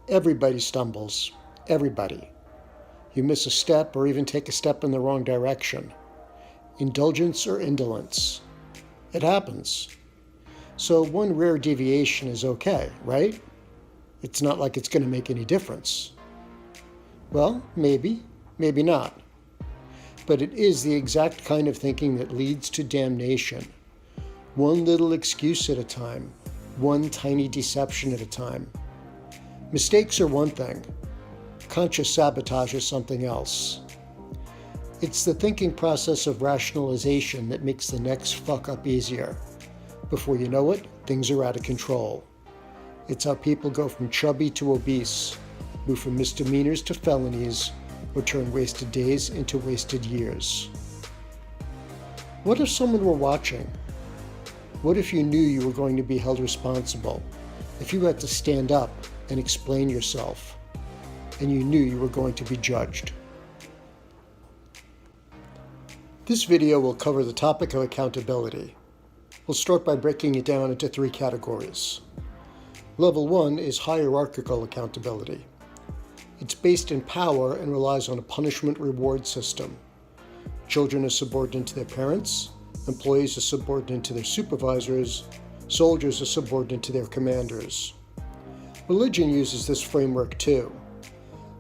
Everybody stumbles. Everybody. You miss a step or even take a step in the wrong direction. Indulgence or indolence. It happens. So one rare deviation is okay, right? It's not like it's going to make any difference. Well, maybe, maybe not. But it is the exact kind of thinking that leads to damnation. One little excuse at a time, one tiny deception at a time. Mistakes are one thing. Conscious sabotage is something else. It's the thinking process of rationalization that makes the next fuck up easier. Before you know it, things are out of control. It's how people go from chubby to obese, move from misdemeanors to felonies, or turn wasted days into wasted years. What if someone were watching? What if you knew you were going to be held responsible? If you had to stand up and explain yourself, and you knew you were going to be judged? This video will cover the topic of accountability. We'll start by breaking it down into 3 categories. Level 1 is hierarchical accountability. It's based in power and relies on a punishment-reward system. Children are subordinate to their parents, employees are subordinate to their supervisors, soldiers are subordinate to their commanders. Religion uses this framework too.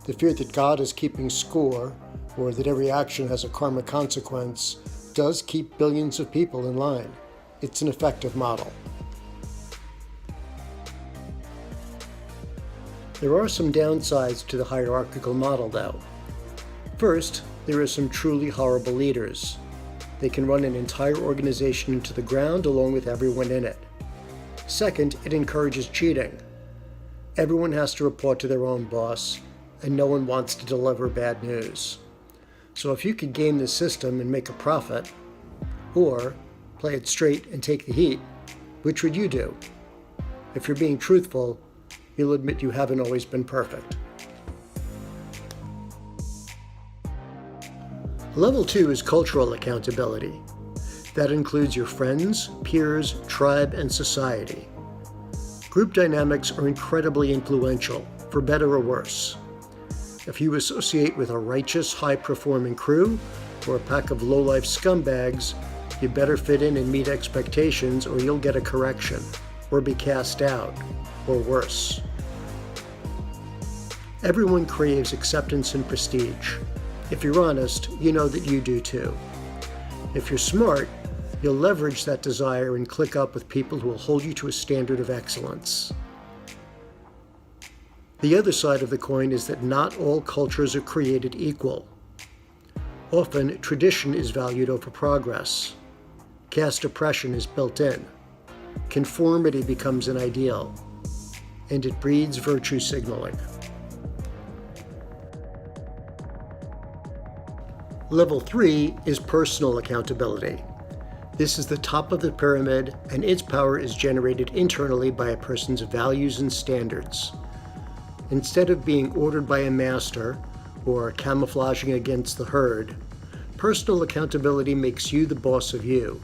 The fear that God is keeping score, or that every action has a karmic consequence, does keep billions of people in line. It's an effective model. There are some downsides to the hierarchical model, though. First, there are some truly horrible leaders. They can run an entire organization into the ground along with everyone in it. Second, it encourages cheating. Everyone has to report to their own boss, and no one wants to deliver bad news. So if you could game the system and make a profit, or play it straight and take the heat, which would you do? If you're being truthful, you'll admit you haven't always been perfect. Level 2 is cultural accountability. That includes your friends, peers, tribe, and society. Group dynamics are incredibly influential, for better or worse. If you associate with a righteous, high-performing crew or a pack of low-life scumbags, you better fit in and meet expectations or you'll get a correction, or be cast out, or worse. Everyone craves acceptance and prestige. If you're honest, you know that you do too. If you're smart, you'll leverage that desire and click up with people who will hold you to a standard of excellence. The other side of the coin is that not all cultures are created equal. Often, tradition is valued over progress. Caste oppression is built in. Conformity becomes an ideal. And it breeds virtue signaling. Level 3 is personal accountability. This is the top of the pyramid, and its power is generated internally by a person's values and standards. Instead of being ordered by a master or camouflaging against the herd, personal accountability makes you the boss of you.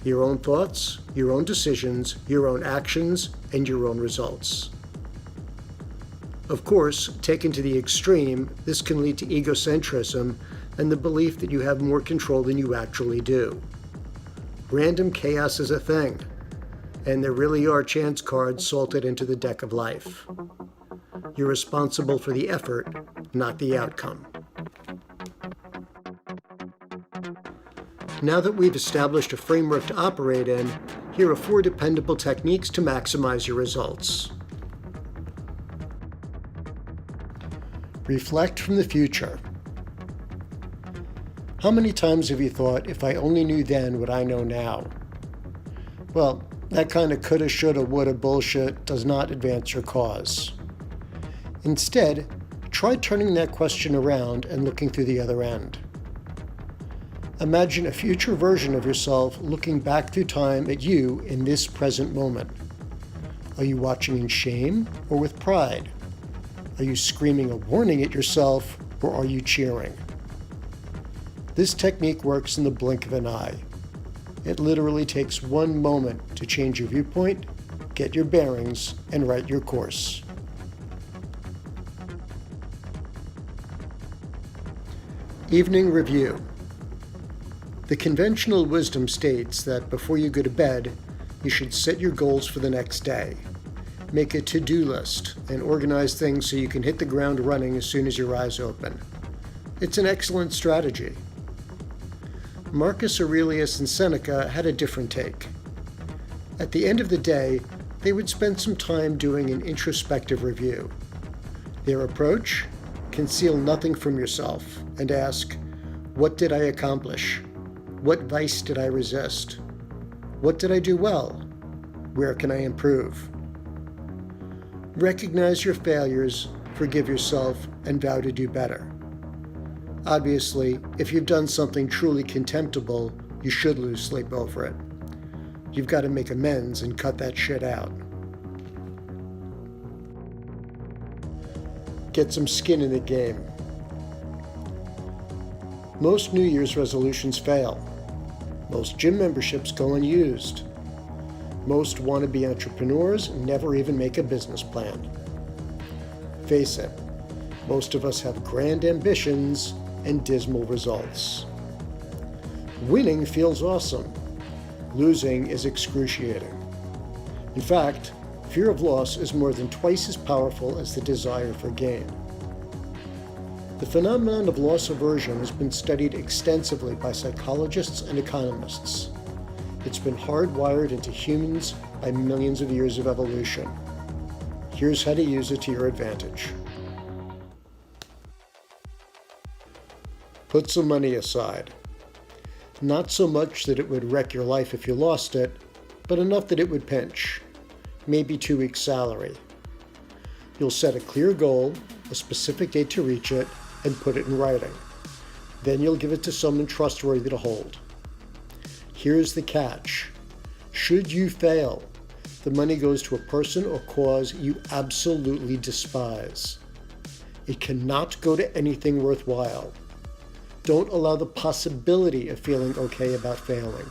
Your own thoughts, your own decisions, your own actions, and your own results. Of course, taken to the extreme, this can lead to egocentrism and the belief that you have more control than you actually do. Random chaos is a thing, and there really are chance cards salted into the deck of life. You're responsible for the effort, not the outcome. Now that we've established a framework to operate in, here are 4 dependable techniques to maximize your results. Reflect from the future. How many times have you thought, if I only knew then what I know now? Well, that kind of coulda, shoulda, woulda bullshit does not advance your cause. Instead, try turning that question around and looking through the other end. Imagine a future version of yourself looking back through time at you in this present moment. Are you watching in shame or with pride? Are you screaming a warning at yourself, or are you cheering? This technique works in the blink of an eye. It literally takes 1 moment to change your viewpoint, get your bearings, and write your course. Evening review. The conventional wisdom states that before you go to bed, you should set your goals for the next day. Make a to-do list and organize things so you can hit the ground running as soon as your eyes open. It's an excellent strategy. Marcus Aurelius and Seneca had a different take. At the end of the day, they would spend some time doing an introspective review. Their approach? Conceal nothing from yourself and ask, what did I accomplish? What vice did I resist? What did I do well? Where can I improve? Recognize your failures, forgive yourself, and vow to do better. Obviously, if you've done something truly contemptible, you should lose sleep over it. You've got to make amends and cut that shit out. Get some skin in the game. Most New Year's resolutions fail. Most gym memberships go unused. Most wannabe entrepreneurs never even make a business plan. Face it, most of us have grand ambitions and dismal results. Winning feels awesome. Losing is excruciating. In fact, fear of loss is more than twice as powerful as the desire for gain. The phenomenon of loss aversion has been studied extensively by psychologists and economists. It's been hardwired into humans by millions of years of evolution. Here's how to use it to your advantage. Put some money aside. Not so much that it would wreck your life if you lost it, but enough that it would pinch. Maybe 2 weeks' salary. You'll set a clear goal, a specific date to reach it, and put it in writing. Then you'll give it to someone trustworthy to hold. Here's the catch. Should you fail, the money goes to a person or cause you absolutely despise. It cannot go to anything worthwhile. Don't allow the possibility of feeling okay about failing.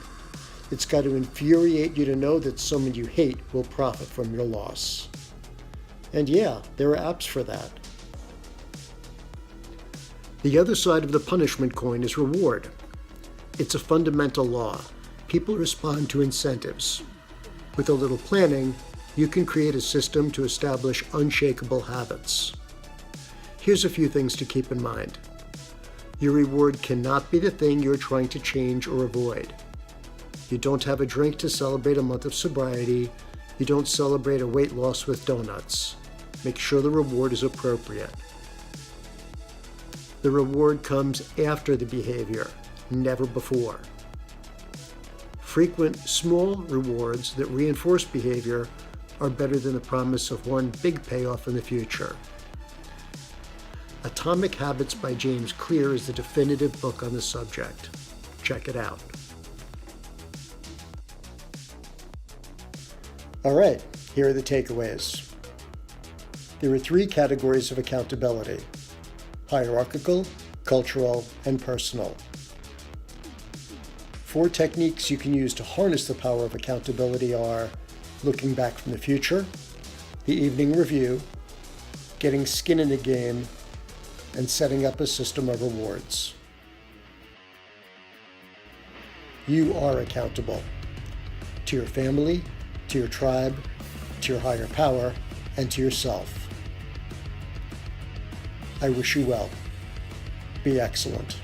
It's got to infuriate you to know that someone you hate will profit from your loss. And yeah, there are apps for that. The other side of the punishment coin is reward. It's a fundamental law. People respond to incentives. With a little planning, you can create a system to establish unshakable habits. Here's a few things to keep in mind. Your reward cannot be the thing you're trying to change or avoid. You don't have a drink to celebrate a month of sobriety. You don't celebrate a weight loss with donuts. Make sure the reward is appropriate. The reward comes after the behavior, never before. Frequent, small rewards that reinforce behavior are better than the promise of one big payoff in the future. Atomic Habits by James Clear is the definitive book on the subject. Check it out. All right, here are the takeaways. There are 3 categories of accountability: hierarchical, cultural, and personal. 4 techniques you can use to harness the power of accountability are looking back from the future, the evening review, getting skin in the game, and setting up a system of rewards. You are accountable to your family, to your tribe, to your higher power, and to yourself. I wish you well. Be excellent.